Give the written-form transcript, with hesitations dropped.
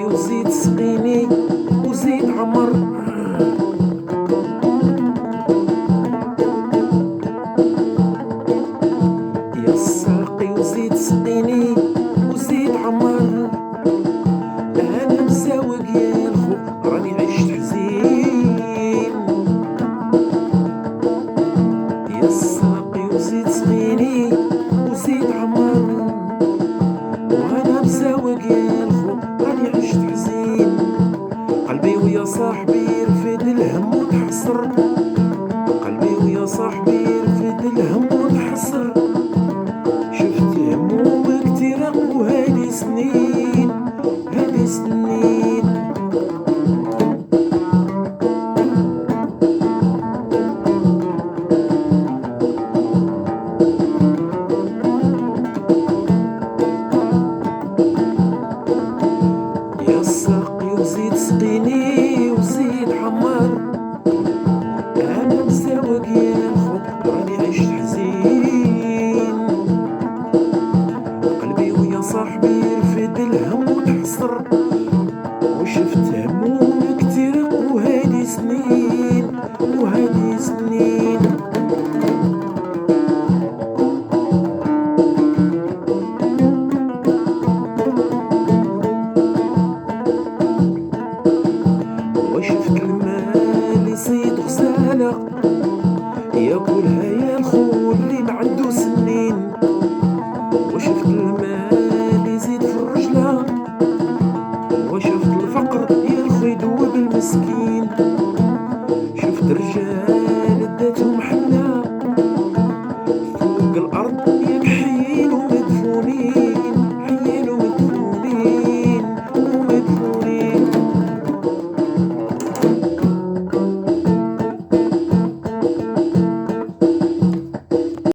وزيد سقيني وزيد عمر، يا الساقي وزيد سقيني وزيد عمر. انا مساوق يا الخو راني عشت حزين، يا الساقي وزيد سقيني وزيد عمر. وانا مساوق يا الخو راني عشت حزين، قلبي ويا صاحبي رفد الهم وتحسر، قلبي ويا صاحبي رفد الهم وتحسر. شفت هموم كتيرة وهادي سنين، هادي سنين. يا الساقي وزيد سقيني وزيد عمر، انا مساوق يا الخو راني عشت حزين، قلبي ويا صاحبي رفد الهم وتحسر. وشفت هموم كتير وهادي سنين، وهادي سنين. وشفت المال يصيد غزالة ياكل